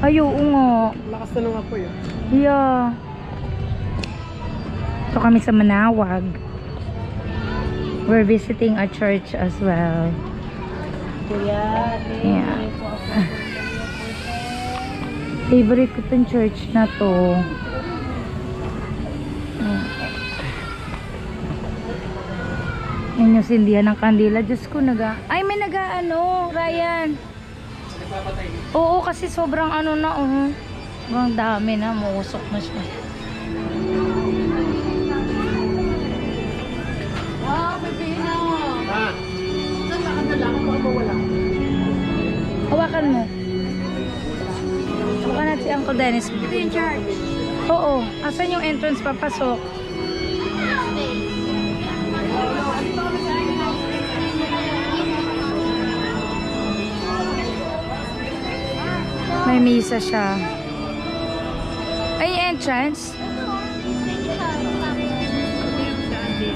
Ay, oo nga. Lakas na ng apoy ah. Yeah. Ito kami sa Manawag. We're visiting a church as well. Kuya, Yeah. Favorite ko tong church na to. Yan yung sindihan ng kandila. Diyos ko, ay, may ano, Ryan. Oo, kasi sobrang ano na, oh. Sobrang dami na, muusok na siya. wow, Pepino. Ah. Saan na lang? Baka mawala. Hawakan mo. Hawakan natin si Uncle Dennis. Ito yung church. Oo. Asan yung entrance papasok? May misa siya. Ay, entrance?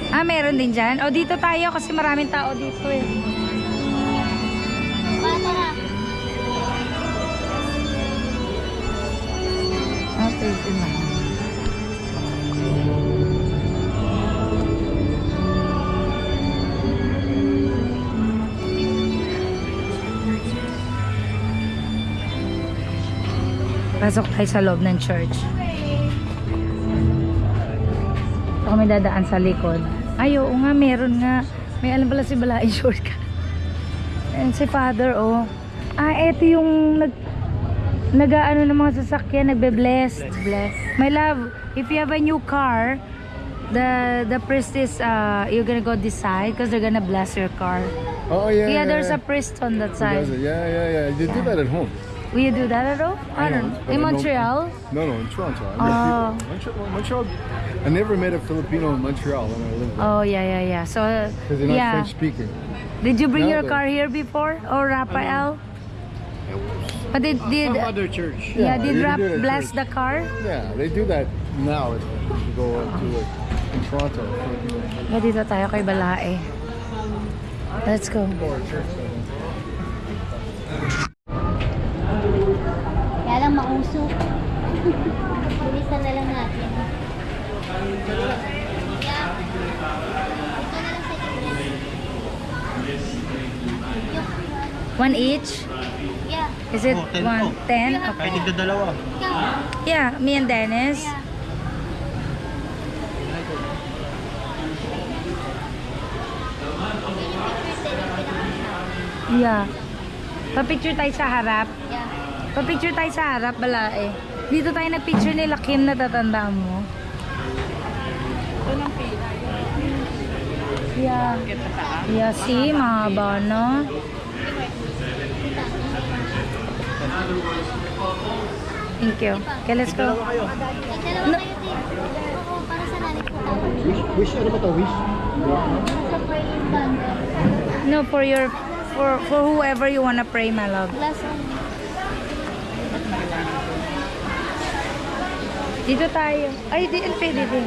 Ah, meron din dyan? O, dito tayo kasi maraming tao dito eh. Okay, ito na. Pasok tayo sa loob ng church. Ito kami dadaan sa likod. Ay, oo nga, meron nga. May alam pala si Balain shortcut. And si Father, oh. Ah, eto yung nag-ano ng mga sasakyan, nagbe-bless. My love, if you have a new car, the priest is, you're gonna go this side because they're gonna bless your car. Oh yeah. Yeah, there's a priest on that Who side. does it? Yeah. You do that at home. Will you do that at all? I don't know. but In I don't- Montreal? No, in Toronto. I Oh. Montreal. I never met a Filipino in Montreal when I lived there. Oh, yeah. So, Because they're not yeah. French speaking. Did you bring No, your they- car here before? Or Rafael? But did Some other church. yeah, Yeah, did you Rap do it at bless church. the car? Yeah, they do that now. If you go to like in Toronto. Yeah, dito tayo kay Balae. Let's go. Kaya lang mausok. Bilisan na lang natin. One each? Yeah. Is it 10 one? po. 10? Kahit Okay. tigda dalawa. Yeah, me and Dennis. Yeah. Yeah. Pa-picture tayo sa harap. Yeah. Pa-picture tayo sa harap, Balae. Dito tayo nag-picture nila Kim, natatandaan mo. Yeah. Yeah, see, mahaba na. Thank you. Okay, let's go. Dalawa kayo din. Oo, para sa nanay ko. Wish, ano ba to? Wish? Sa praying bundle. No, for whoever you wanna pray, my love. Plus, Dito tayo. Ay, di, pwede din.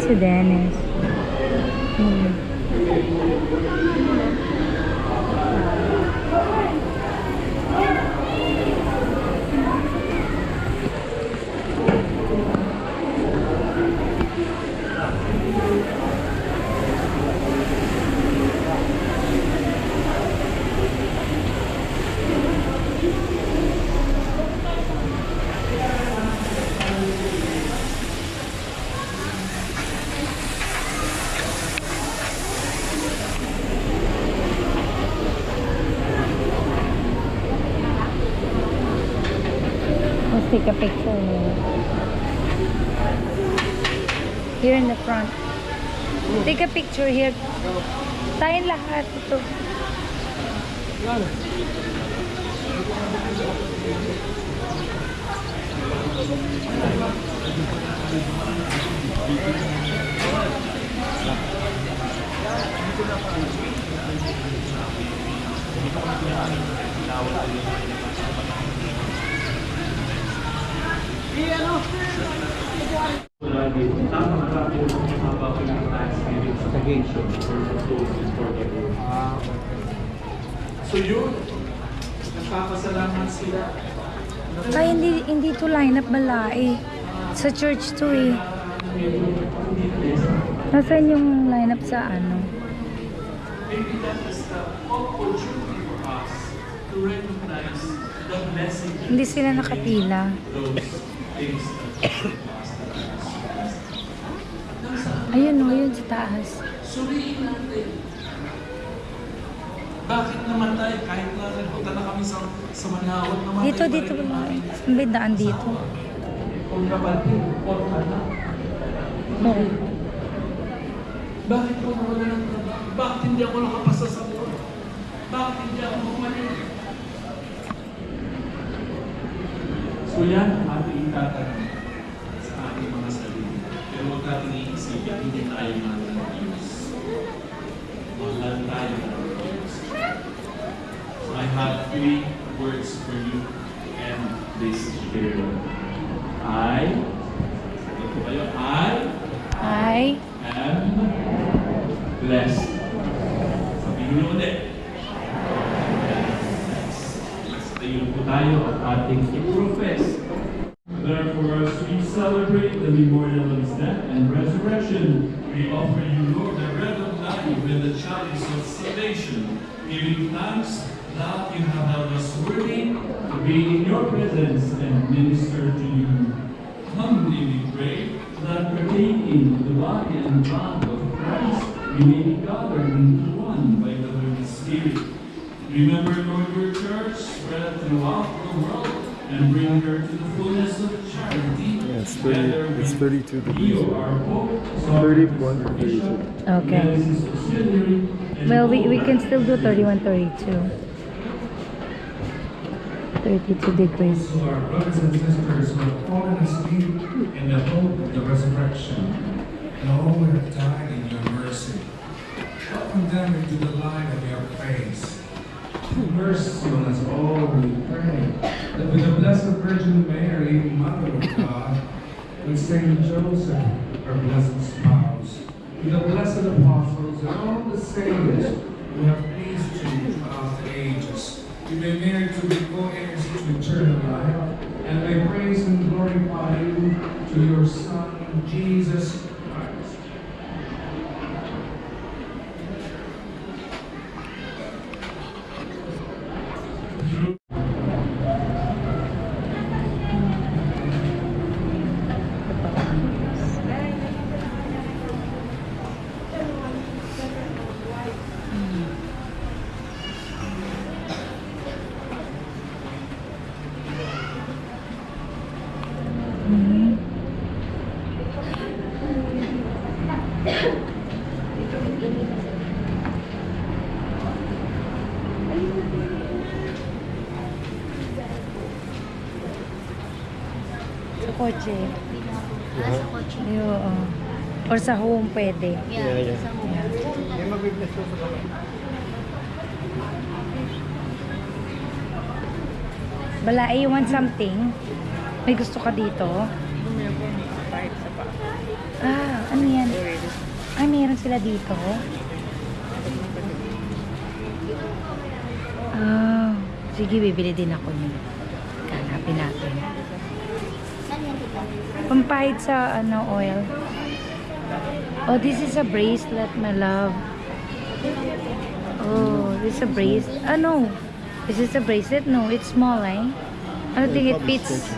Si Dennis. Take a picture. Here in the front. Take a picture here. Tayong lahat ito. So yun, nagpapasalamat sila. Ay, hindi to line up balai. Sa church to eh. Nasaan yung line up sa ano? Maybe that is the opportunity for us to recognize the blessing of Hindi sila nakapila. those things that Ayun o, yun sa taas. suriin natin. Bakit namatay? Kahit na nagpunta na kami sa Manawag, namatay Dito, pa rin dito naman. balai. Ang bidaan dito. Kung kapatid, or anak. Oo. Bakit ako nawala ng trabaho? Bakit hindi ako nakapasa sa buwan? Bakit hindi ako humaling? So yan ang ating itatanong sa ating mga sarili. Pero huwag natin iisipin, hindi tayo mahal ng Diyos. Mahal tayo ng Diyos. So I have 3 words for you and this video. Ito kayo, Hi. am blessed. Sabihin niyo ulit. Let's tayo po tayo at ating i-profess. Therefore, as we celebrate the memorial of His death and resurrection, we offer you, Lord, the bread of life and the chalice of salvation, giving thanks that you have held us worthy to be in your presence and minister to you. Humbly we pray that partaking of the body and blood of Christ, we may be gathered into one by the Holy Spirit. Remember, Lord, your church spread throughout the world and bring her to the fullness of charity. Yeah, it's 30, Together it's with 32 degrees. you, our hope, 31 degrees. Okay. Well, we can still do 31, 32. 32 degrees. To our brothers and sisters who have fallen asleep in the hope of the resurrection, and all who have died in your mercy, welcome them into the light of your face. Have mercy on us all, we pray, that with the Blessed Virgin Mary, Mother of God, with Saint Joseph, our blessed spouse, with the blessed apostles and all the saints who have pleased you throughout the ages, we may merit to be co-heirs to eternal life, and may praise and glorify you to your Son, Jesus Christ. Sa kotse. Sa kotse. Oo. Or sa home pwede. Yeah. Sa home. May mag-bless ko sa baba. Bala, you want something? May gusto ka dito? Ah, ano yan? Ay, meron sila dito. Ah, sige, bibili din ako niyo. Hanapin natin. Saan yan kita? Pampahid sa ano, oil. Oh, this is a bracelet, my love. Oh, this is a bracelet. Ah, no. Is this a bracelet? No, it's small, eh? I don't think it fits.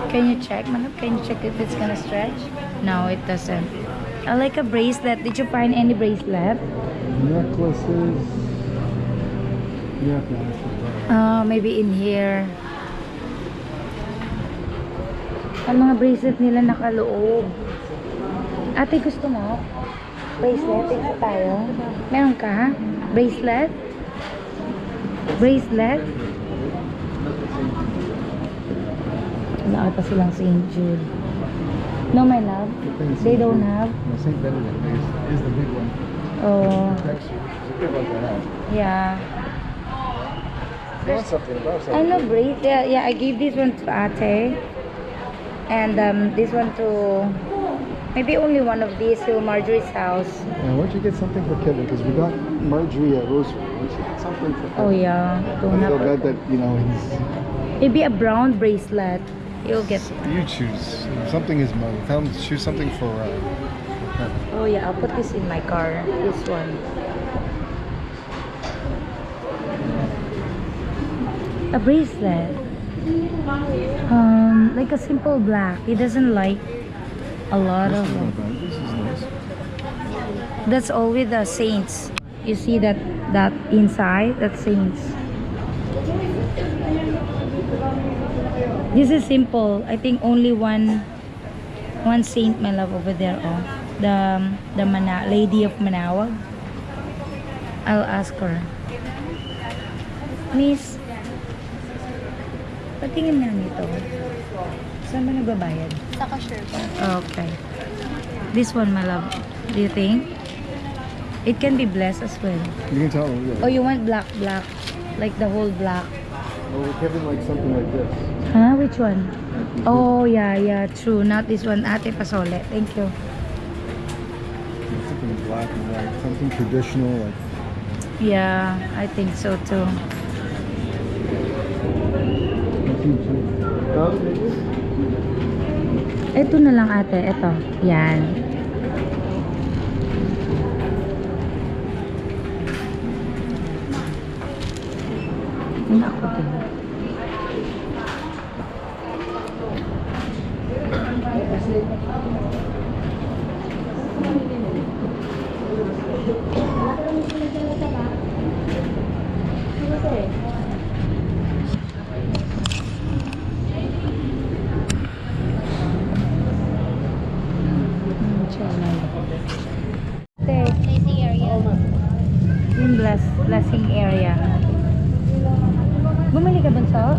Can you check, manap? Can you check if it's gonna stretch? No, it doesn't. I like a bracelet. Did you find any bracelet? Necklaces. Yeah, Maybe in here. Ang mga bracelet nila nakaloob. Ate, gusto mo? Bracelet? Ito tayo. Meron ka? Bracelet? Bracelet? Wala ata silang St. Jude. No, my love. They don't have. No, St. Benedict is the big one. Oh, Next year. It's a good one to have. yeah. If you want something about I something. love brace. Yeah, I gave this one to Ate. And this one to... Maybe only one of these to Marjorie's house. And why don't you get something for Kevin? Because we got Marjorie a rosary. Why don't you get something for Kevin? Oh, yeah. I Don't feel have... bad that, you know, he's... Maybe a brown bracelet. You'll get... You choose. Something is money. Tell him to choose something for Kevin. Oh, yeah. I'll put this in my car. This one. A bracelet. Like a simple black. He doesn't like a lot This of is them. not bad. This is nice. That's all with the saints. You see that inside? That's saints. This is simple. I think only one saint, my love, over there. Oh, the Lady of Manawag. I'll ask her. Miss, patingin nga nito. Saan ba nagbabayad? Sa cashier. Okay. This one, my love. Do you think? It can be blessed as well. You can tell him. Yeah. Oh, you want black? Like the whole black. Oh, Kevin likes something like this. Huh? Which one? Oh, yeah, true. Not this one. Ate Pasole. Thank you. Something black and white. Something traditional, like... Yeah, I think so too. Ito na lang, ate. Ito. Yan. Ano ako din? Safety area. Yung blessing area. Bumili ka dun sa?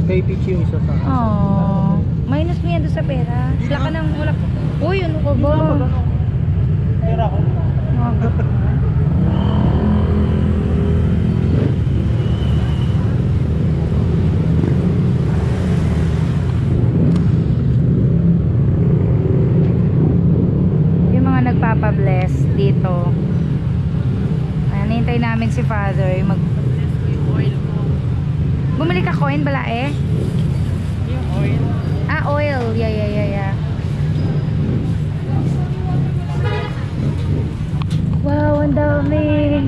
Kay Pichi yung isa sa... Oh, minus mo yan doon sa pera. Wala ka nang wala. Uy, ano ko ba? Pera ko. Yung mga nagpapabless dito. Ayan, hintay namin si Father. Yung Bumili ka coin bala eh? Yung oil. Ah, oil. Yeah. Wow, ang dami.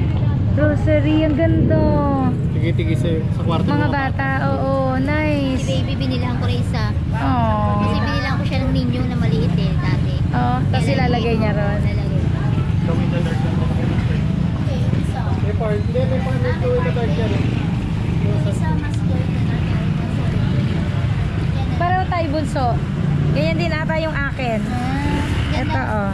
Rosary, ang ganda. Tigi-tigi sa kwarto Mga bata, oo, Si nice. baby, binilang ko rin isa. Oh. Kasi binilang ko siya ng menu na maliit eh, dati. Oh, tapos ilalagay niya ron. Lalagay. Gawin na dark lang. Okay, isa. May part na gawin na dark yan. Isa mas gold na natin. Pareho tayo bunso. Ganyan din ata yung akin. Ito oh.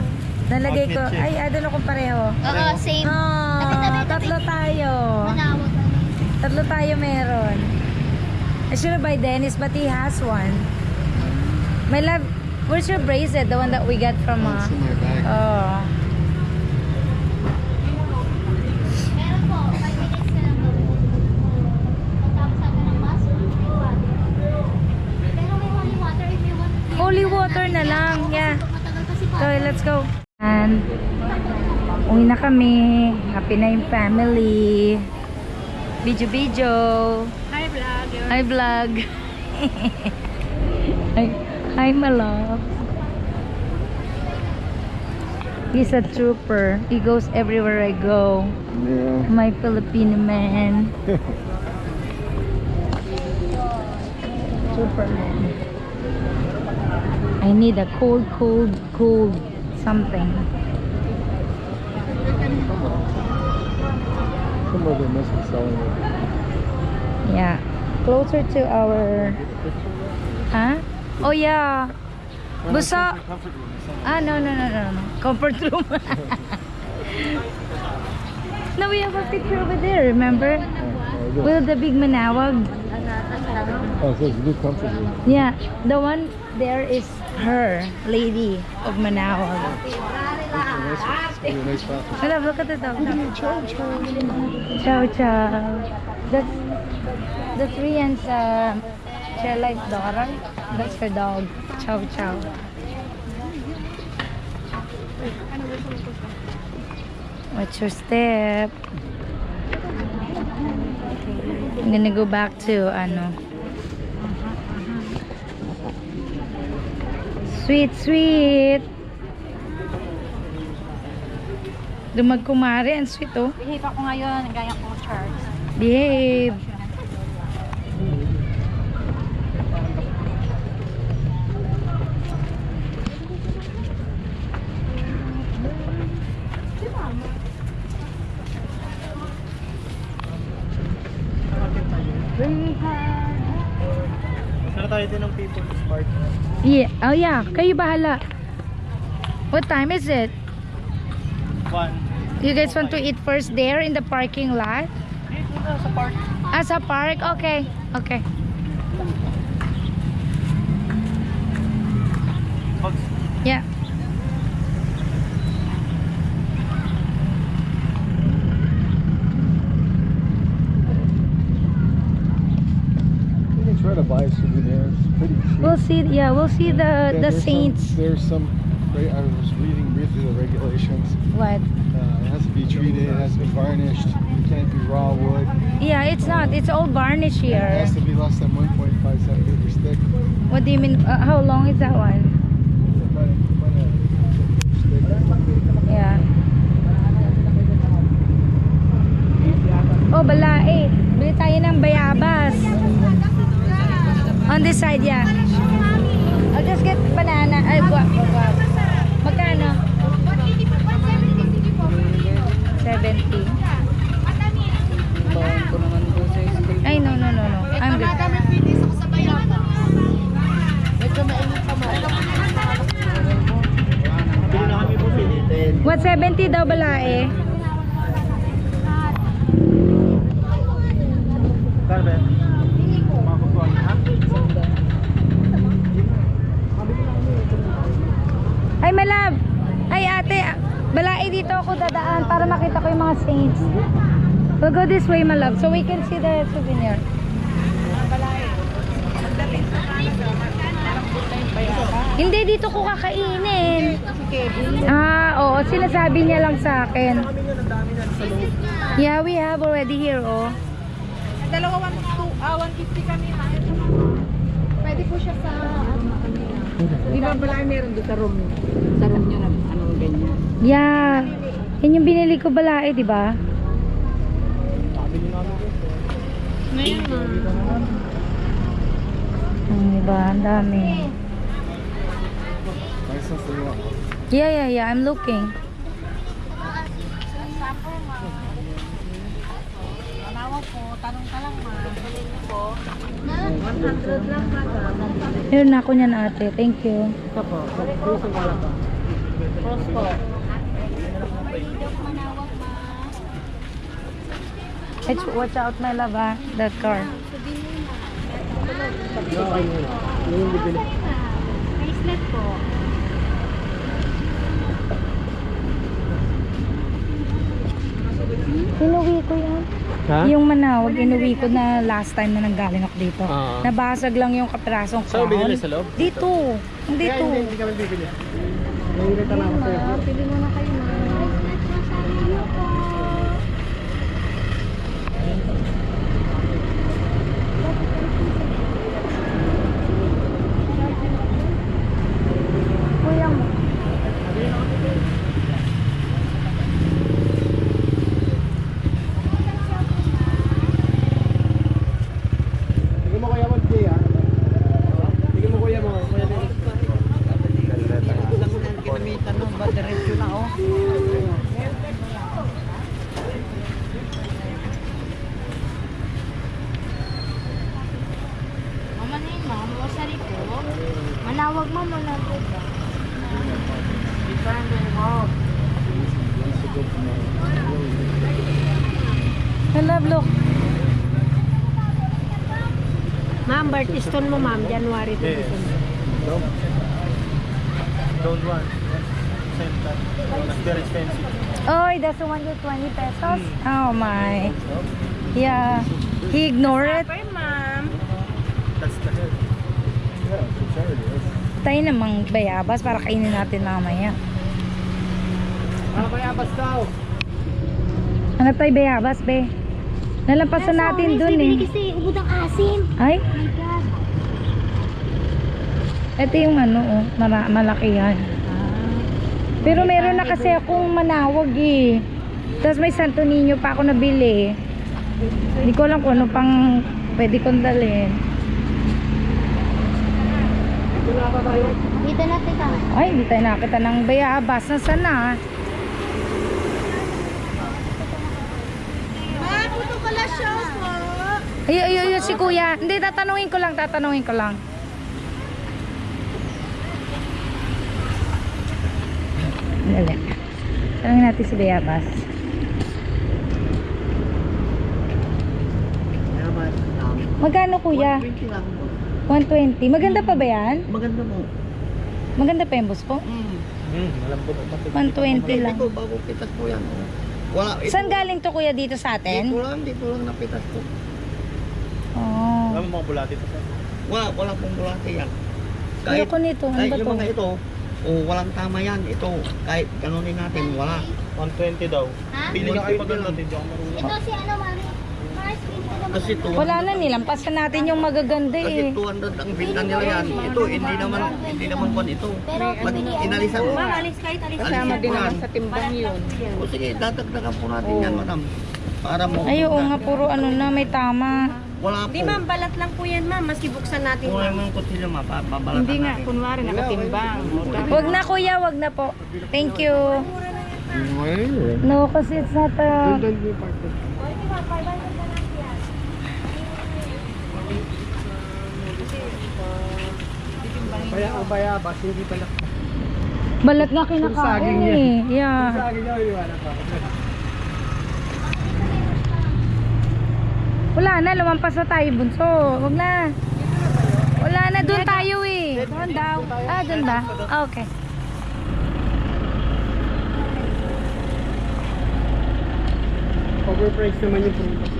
Nalagay ko. Ay, I don't know kung pareho. Oo, same. Oh, Tabi-tabi, tatlo tayo. Manawag. Tatlo tayo meron. I should have buy Dennis, but he has one. My love, where's your bracelet? The one that we got from It's in my bag. oh. Meron po, 5 minutes na lang daw. Pagtapos natin ng bus, may water. Pero may holy water if you want. Holy water na lang, yeah. Matagal kasi pa. So, let's go. And uwi na kami. Happy na yung family. Video. Hi, vlog. Hi, vlog. Hi, my love. He's a trooper. He goes everywhere I go. Yeah. My Filipino man. Trooper man. I need a cold something. Somewhere they must be selling it. Yeah. Closer to our... Huh? Oh yeah. No, it's Busa. not the comfort room. It's not- Ah, no. Comfort room. No, we have a picture over there, remember? Oh, With the big manawag. oh, so it's a good comfort room. Yeah, the one there is her, lady of Manawag. Really nice bathroom. Wala, look at the dog. Chow chow. Chow chow. That's Rian's Charlotte's daughter. That's her dog. Chow chow. Watch your step. I'm gonna go back to ano. Sweet. Dumagkumari, ang sweet oh. Behave ako ngayon, gaya ko church. Behave. Sana tayo din ng People's Park. Yeah. Oh yeah, kayo bahala. What time is it? 1. You guys want to eat first there in the parking lot? Dito na sa park. Ah, sa park? Okay. Bugs. Yeah. You can try to buy souvenirs. It's pretty cheap. We'll see. Yeah, we'll see Yeah, the there's saints. There's some. I was reading briefly the regulations. What? It has to be treated. It has to be varnished. It can't be raw wood. Yeah, it's not. It's all varnish It here. has to be less than 1.5 centimeters thick. What do you mean? How long is that one? Yeah. Oh, balae. Bili tayo ng bayabas. On this side, yeah. I'll just get banana. Ay, guap. Magkano? 70. Ay, no. I'm good. Bili na kami po pilitin. What 70 daw balae? Kano ba yan? Makukuha ha? Ay, malab. Ay, ate. Balae dito ako dadaan para makita ko yung mga saints. We'll go this way, malab, so we can see the souvenir. Hindi, dito ko kakainin. Ah, oo. Sinasabi niya lang sa akin. Yeah, we have already here, oh. Dalawa 150 kami. Pwede po siya sa Di ba balay meron doon sa room? Sa room nyo na ano ganyan? Yeah. Yan yung binili ko balae, di ba? Diba? Ang dami. Nice and full. Yeah. I'm looking. Tawag po, tanong ka lang ma. po. 100 lang madam. Meron na ako niyan, ate. Thank you. Ito po. Puso wala pa. Cross po. Watch out, my love, ah. That car. Bracelet po. Inuwi ko yan. Ha? Yung manawag, inuwi ko na last time na nanggaling ako dito. Ah. Nabasag lang yung kaprasong Saan mo binili? crown. Sa loob? Dito. Dito. Hindi kami bibili. Nahihirita na ako sa'yo. Pili mo na kayo ma. Bracelet po sa inyo po. Kuya mo. Sige mo kuya mo, Jay, ha? Sige mo kuya mo. Kuya mo. Lang nang kinamitan mo ba diretso na oh. Mama na yun, ma'am. Rosary po. Hala, look. Ma'am, birthstone mo ma'am, January 2. Don't want. Same time. It's very expensive. Oh, that's the one with 20 pesos? Oh my. Yeah. He ignored it. That's the head. Yeah, it's a charity. That's Tayo namang bayabas para kainin natin mamaya. Bayabas daw. Hanap tayo bayabas, be. Nalampasan natin dun eh. Kasi ubod ang asim. Ay, Oh my God. ito yung ano oh, malaki yan. Pero meron na kasi akong manawag eh. Tapos may Santo Niño pa ako nabili. Hindi ko alam kung ano pang pwede kong dalhin. Dito na kita. Ay, hindi tayo nakita ng bayabas. Nasaan na? Ay, si kuya. Hindi, tatanungin ko lang. Dali. Tanungin natin si bayabas. Magkano kuya? 20 lang po. 120. Maganda pa ba yan? Maganda po. Maganda pa yung bus po? Malambot ang mati. 120 lang. Ito, bago pitas po yan. Oh. Wala. Ito, Saan galing to kuya dito sa atin? dito lang napitas po. Oh. Wala mo mga bulati ito. Wala pong bulate yan. Ayoko nito. Ano Kahit ba yung to? mga ito, walang tama yan. Ito, kahit ganunin natin, wala. 120 daw. Ha? Pili ka kayo pagkalat. Hindi ako marunong. Ito si ano, Mari. Mars, pinto na Kasi Wala na, nilampasan natin yung magaganda Kasi eh. 200 ang binta nila yan. Ito, hindi naman pan ito. Pero pumili ako. Inalisan mo. Alis kahit alis. Kasama din naman sa timbang yun. O sige, dadagdagan po natin yan, madam. Para mo. Ay, oo nga, puro ano na, may tama. Wala po. Hindi ma'am, balat lang po yan ma'am. Maski buksan natin Kung ma'am. yung mga kutsilyo, babalatan Hindi nga, natin. kunwari nakatimbang. Wag na kuya, wag na po. Thank you. way or No, kasi it's not Ang bayabas, hindi pala. balat nga kinakain eh. Yeah. Sa akin niya, iwanan pa. Wala na, lumampas na tayo bunso. Wag na. Wala na, doon tayo eh. Doon daw. Ah, doon ba? Ah, okay. Overpriced naman yung prutas.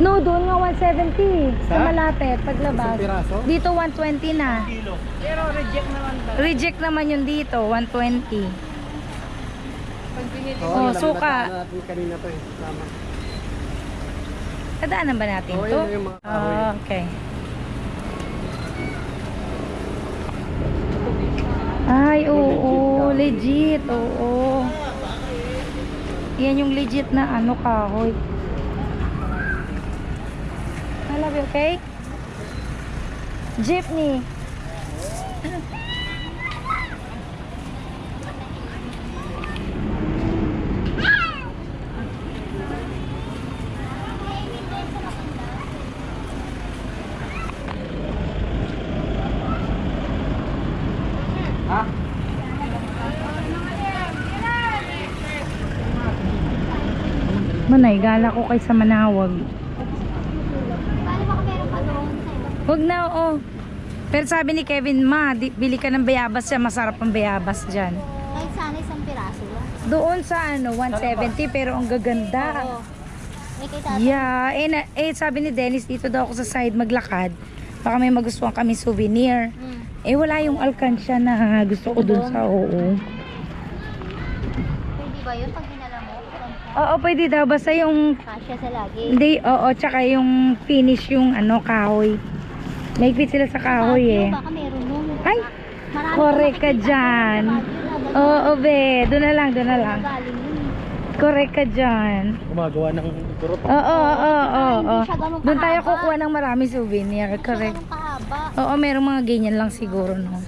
No, doon nga 170. Sa Sa? malapit, paglabas. Isang piraso? Dito 120 na. Kilo. Pero reject naman ba? Reject naman yun dito, 120. Pag binili. Oh, yung suka. natin kanina to eh. Tama. Kadaanan ba natin Oo, to? yun na yung mga kahoy. Ah, okay. Ay, oo, legit, oo. Yan yung legit na ano, kahoy. I love you, okay? Jeepney. Manay, gala ko kay sa Manawag. Bali baka meron pa doon sa iba. Huwag na, oo. Pero sabi ni Kevin, ma, bili ka ng bayabas yan, masarap ang bayabas dyan. Kahit sana isang piraso lang. Doon sa ano, 170, pero ang gaganda. Oo. May kita. Yeah, sabi ni Dennis, dito daw ako sa side maglakad. Baka may magustuhan kami souvenir. Eh, wala yung alkansya na gusto ko dun sa, oo. Pwede ba yun pag dinala mo? Oo, pwede daw, basta yung, Kasya sa lagi. hindi, oo, tsaka yung finish yung ano, kahoy. Mahigpit sila sa kahoy eh. Baka meron nun. Ay, Marami correct ka makikita dyan. sa Baguio na Oo, be, doon na lang, doon na lang. galing yun. Correct ka dyan. Gumagawa ng kurot. Oo. Hindi siya ganun Doon tayo kahaba. kukuha ng marami souvenir, correct. Ganun kahaba. Oo, merong mga ganyan lang siguro, no.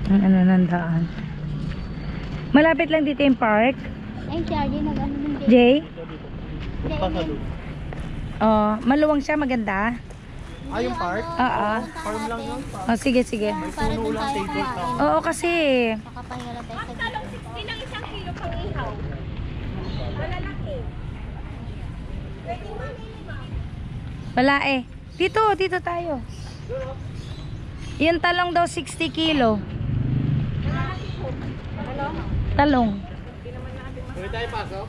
Ang ano ng daan. Malapit lang dito yung park. Ay, Charlie, nag-ano din. Jay? Pasalo. Oh, maluwang siya, maganda. yung park? Farm lang yun? Oh, sige, sige. Para doon tayo kumain. Oo, kasi Makapahinga lang tayo sa gilid. wala eh. Dito tayo. Yung talong daw 60 kilo. Talong. Pwede tayo pasok?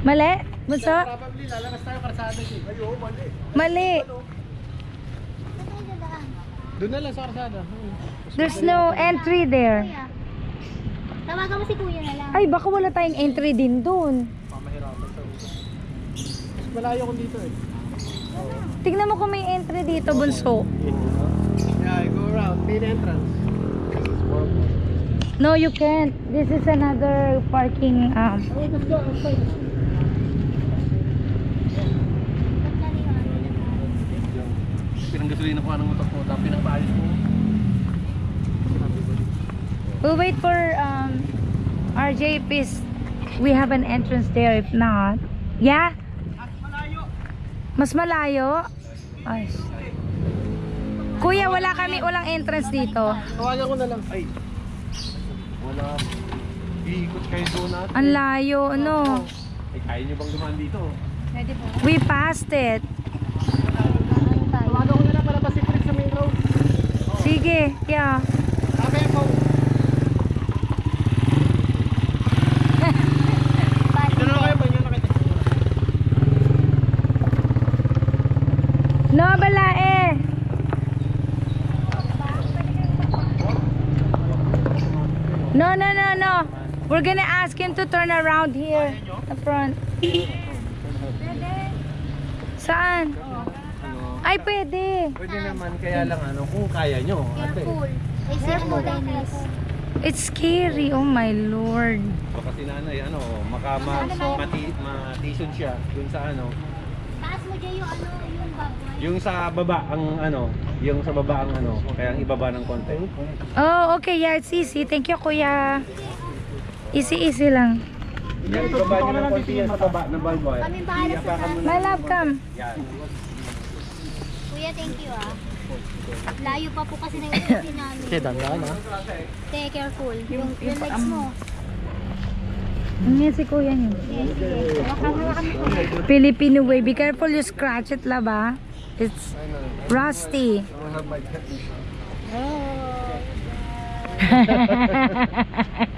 Mali? Bunso? Probably, lalabas tayo karsada siya. Ayo, mali. Mali. Saan tayo dadaan? Doon na lang sa karsada. There's no entry there. Kuya. Tawagan mo si kuya na lang. Ay, baka wala tayong entry din dun. Pamahirapan sa uso. Mas malayo ko dito eh. Tignan mo kung may entry dito, Bunso. Yeah, I go around. Main entrance. No, you can't. This is another parking. Oh, let's go outside. Pinanggasolina ko anong motor ko, tapos pinagpaayos mo. We'll wait for RJ, please. We have an entrance there. If not, yeah. Mas malayo. Ay. Kuya, walang entrance dito. Tawagan ko na lang. Ay, wala. Iikot kayo doon natin. Ang layo, ano? Eh, kaya nyo bang dumaan dito? We passed it. Tawagan ko na lang para pasiprit sa main road. Sige, yeah. Sabi ko. Ito na kayo, banyo na kita. No, balae. No. We're gonna ask him to turn around here. The front. Saan? Ay, pwede. Pwede naman, kaya lang kung kaya nyo. Careful. Ay, sir mo, Dennis. It's scary. Oh my Lord. Baka si nanay, matison siya dun sa Taas mo dyan yung yung baboy. yung sa baba yung sa baba kaya ang ibaba ng konti. Oh, okay. Yeah, it's easy. Thank you, kuya. Easy lang. Yung ibaba nyo ng konti yan sa baba ng barbed wire. Kami bahala sa taas. My love, come. Yan. Kuya, thank you Layo pa po kasi na yung namin. Okay, dandan ha. Take careful. Yung legs mo. Ano si kuya niyo? Filipino way. Be careful you scratch it, laba. It's rusty.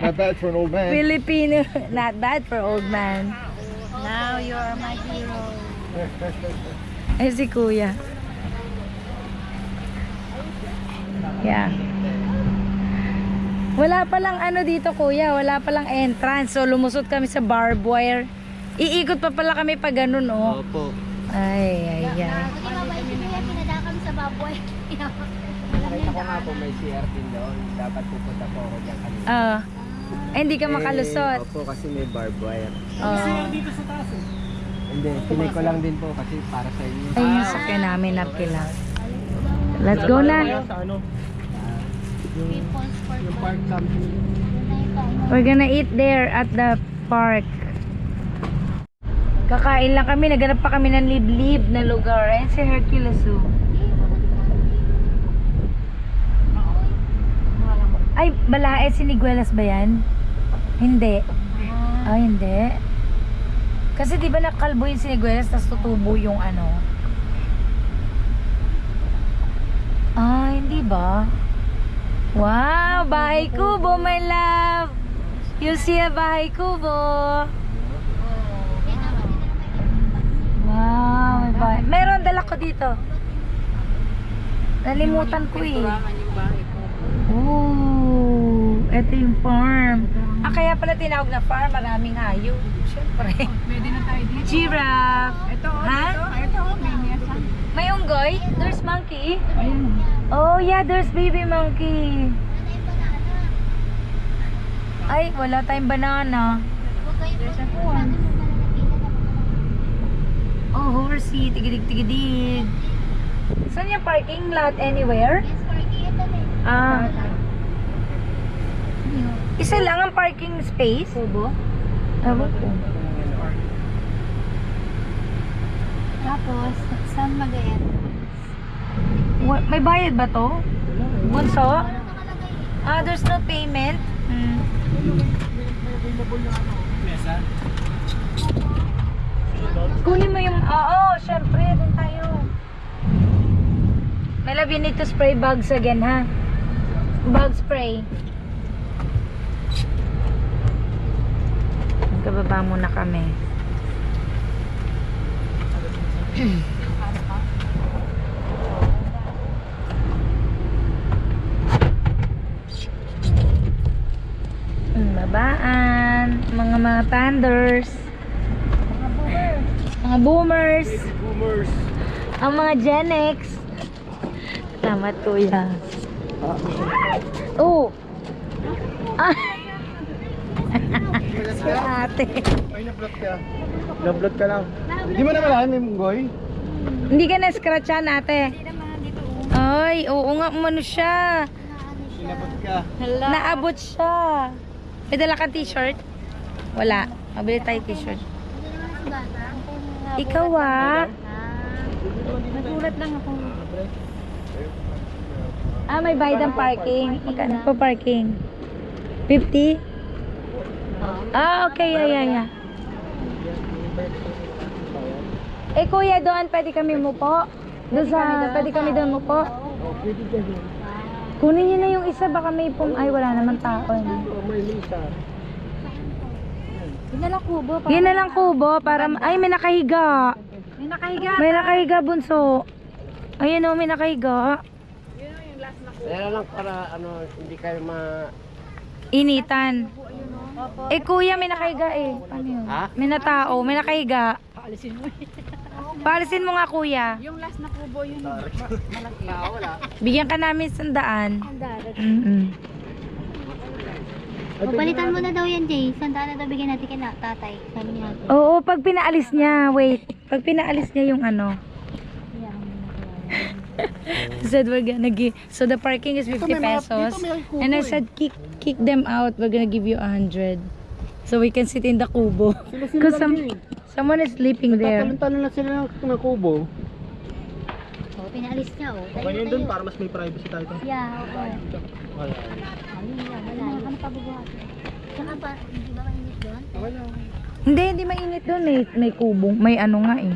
Not bad for an old man. Filipino, not bad for old man. Now you are my hero. Ay, si kuya. Yeah. Wala palang dito, kuya. Wala palang entrance. So, lumusot kami sa barbed wire. Iikot pa pala kami pa ganun, oh. Opo. Ay. Kasi mabait si kuya, pinada kami sa baboy. Nakita ko nga po may CR din doon. Dapat pupunta po ako dyan kanina. Hindi ka makalusot. Opo, kasi may barbed wire. Dito sa taas eh. Hindi, pinay ko lang din po kasi para sa inyo. Ay, yung sakyan namin napila. Let's go na. Sa People's Park. yung park something. We're gonna eat there at the park. Kakain lang kami. Naghanap pa kami ng liblib na lugar. Ayan si Hercules, oh. Ay, balae, siniguelas ba yan? Hindi. Ah, hindi. Kasi di ba nakalbo yung siniguelas, tapos tutubo yung Ah, hindi ba? Wow, bahay kubo, my love. You see a bahay kubo. Wow, may bahay. Meron, dala ko dito. Nalimutan ko eh. Oh, eto yung farm. Kaya pala tinawag na farm, maraming hayop. Siyempre. Pwede na tayo dito. Giraffe. Ito, Ha? ito, may mesa. May unggoy? There's monkey? Oh yeah, there's baby monkey. Ay, wala tayong banana. Oh, horsey. Tigidig-tigidig. Saan yung parking lot? Anywhere? Ah. Isa lang ang parking space? Kubo? Ewan ko. Tapos, saan mag-e-end? May bayad ba to? Bunso? Walang nakalagay. Ah, there's no payment? Kunin mo yung... Oo, syempre. Doon tayo. My love, you need to spray bugs again, ha? Bug spray. Magkababa muna kami. Babaan. Mga panders. Mga boomers. Boomers. Ang mga Gen X. Tama, kuya. Oh. Ah. Si ate. Ay, na-block ka. Na-block ka lang. Hindi mo naman alam, may munggoy. Hindi ka na-scratchan, ate. Hindi naman dito. Ay, oo nga, umano siya. Sinabot ka. Naabot siya. May dala kang t-shirt? Wala. Mabili tayo t-shirt. Hindi naman si bata. Ikaw, ah. Nagulat lang ako. Ah, may bayad ang parking. Magkano pa parking? 50? Ah, okay. Yeah. Eh, kuya, doon pwede kami mo po? Pwede kami doon mo po? Kunin niyo na yung isa, baka may ay, wala naman tao. May lisa. Yun na lang kubo. Yan na lang kubo, para, ay, may nakahiga. May nakahiga. May nakahiga, bunso. Ayun o, may nakahiga. Kaya lang para ano, hindi kayo Initan. Eh, kuya, may nakahiga eh. Paano yun? Ha? May natao, may nakahiga. Paalisin mo nga, kuya. Yung last na kubo yun. Bigyan ka namin 100. Ang darat. Papalitan mo na daw yan, Jay. Sandaan na daw bigyan natin kay tatay. Sabi niya. Oo, pag pinaalis niya, wait. Pag pinaalis niya yung ano. Said we're gonna give, so the parking is 50 pesos. And I said, kick them out. We're gonna give you 100. So we can sit in the kubo. Because someone is sleeping there. Talon-talon na sila ng kubo. Oh, pinaalis niya, oh. Okay yun dun para mas may privacy tayo. Yeah, okay. Wala. Wala ka na pabubuhatin. Tsaka pa, hindi ba mainit doon? Wala. Hindi mainit doon. May kubo. May ano nga eh.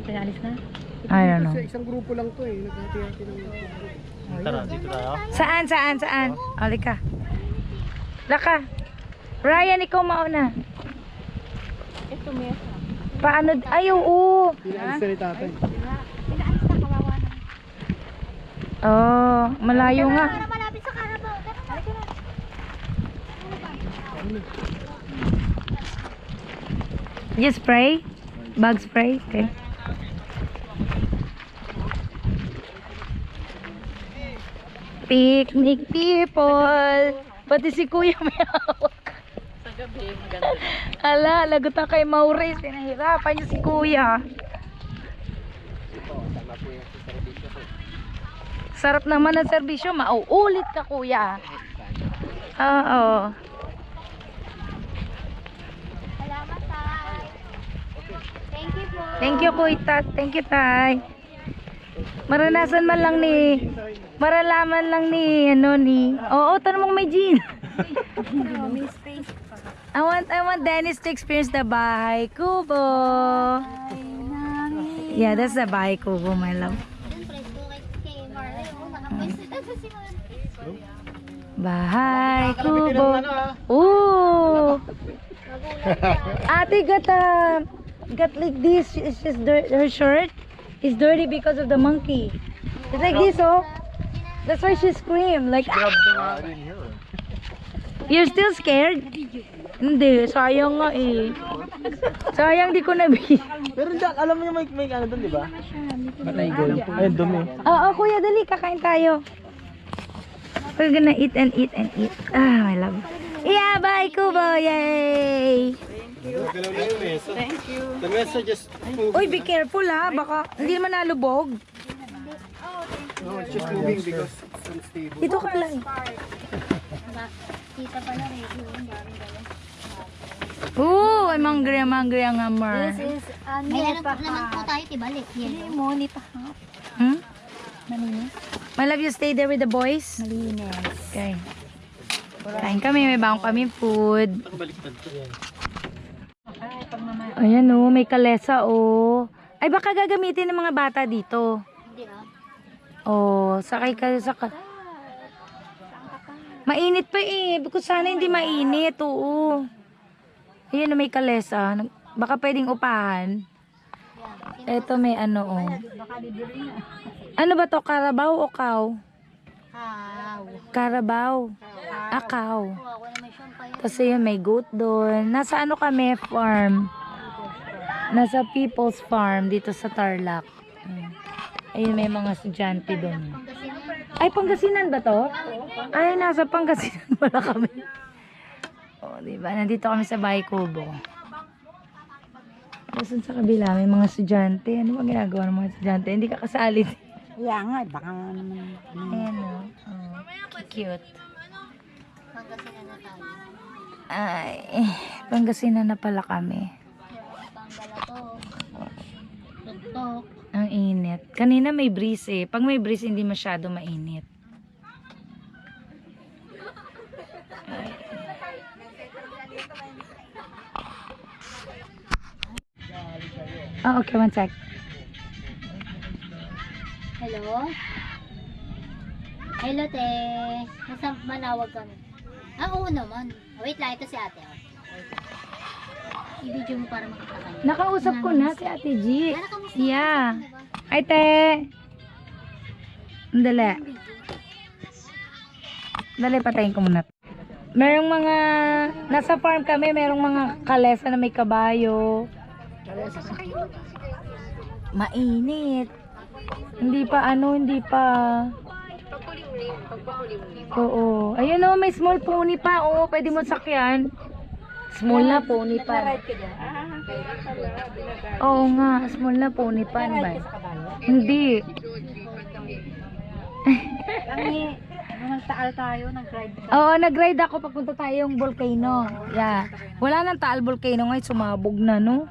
Pinaalis na? I don't know. Isang grupo lang to eh. Naghati-hati ng grupo. Tara, dito tayo. Saan? Halika. Laka. Ryan, ikaw mauna. Ito may Paano? Ay, oo. Pinaalis na ni tatay. Pinaalis na, kawawa na. Oh, malayo nga. Para malapit sa Carabao. Halika na. Just spray? Bug spray? Okay. Picnic people. Pati si kuya may hawak. sa gabi, maganda. Hala, lagot na kay Maurice. Pinahirapan niya si kuya. Sarap naman ang serbisyo. Mauulit ka, kuya. Oo. Salamat, Tay. Thank you po. Thank you, kuya. Thank you, tay. Maranasan man lang ni... Maralaman lang ni... Ano ni... Oo, tanong mong may jean. I want Dennis to experience the Bahay Kubo. Yeah, that's the Bahay Kubo, my love. Doon, presko kay Marley. Oh, nakapwesto na to si Marley. Bahay Kubo. Ooh. Ate got like this. It's just her shirt is dirty because of the monkey. It's like this, oh. That's why she screamed. Like, ah! I didn't hear her. You're still scared? Hindi, sayang nga eh. Sayang di ko nabili. Pero alam mo yung may ano doon, di ba? Mataygon. Ayun, dumi. Oo, kuya, dali, kakain tayo. We're gonna eat and eat and eat. Ah, my love. Yeah, bye, Kubo. Yay! Thank you. The message just Uy, be careful ha. Baka hindi naman nalubog. no, it's just moving because it's unstable. Dito ka pala eh. Kita pa na rin. Yung daming dala. Oo, ay mangri ang hammer. This is May alam naman po tayo, tibalik. Yellow. Hmm? Malinis. My love, you stay there with the boys? Malinis. Okay. Kain kami, may baong kami food. Ayan oh, may kalesa oh. Ay baka gagamitin ng mga bata dito. Hindi ah. Oh, sakay ka sa Mainit pa eh. Bukod sana hindi mainit. Oo. Ayan oh, may kalesa. Baka pwedeng upahan. Eto may ano oh. Ano ba to? Karabaw o kaw? Kaw. Karabaw. Akaw. Oh, ako naman siyang payo. Kasi yun, may goat doon. Nasa ano kami, farm. Nasa People's Farm dito sa Tarlac. Ayun, may mga estudyante doon. Ay, Pangasinan ba to? Ay, nasa Pangasinan wala kami. O, diba? Nandito kami sa Bahay Kubo. Tapos sa kabila, may mga estudyante. Ano ba ginagawa ng mga estudyante? Hindi ka kasali. Kaya nga, baka naman. Ayan o. Oh, cute. Pangasinan na tayo. Ay, Pangasinan na pala kami. Panggalato. Tuktok. Ang init. Kanina may breeze eh. Pag may breeze, hindi masyado mainit. Oh, okay, one sec. Hello? Hello, te. Nasa Manawag kami. Ah, oo naman. Wait lang, ito si ate. Oh. I-video mo para makita ka niya. Nakausap ko na si Ate G. Ah, nakamusta ka Yeah. sa akin, diba? Ay, te. Dali. Dali, patayin ko muna. Merong mga, nasa farm kami, merong mga kalesa na may kabayo. Mainit. Hindi pa hindi pa. Oo. Ayun o, may small pony pa. Oo, pwede mo sakyan. Small na pony pa. Oo nga, small na pony pa. Ba? Hindi. Nagtaal tayo, nag-ride. Oo, nag-ride ako papunta tayo yung volcano. Yeah. Wala nang Taal volcano ngayon, sumabog na, no?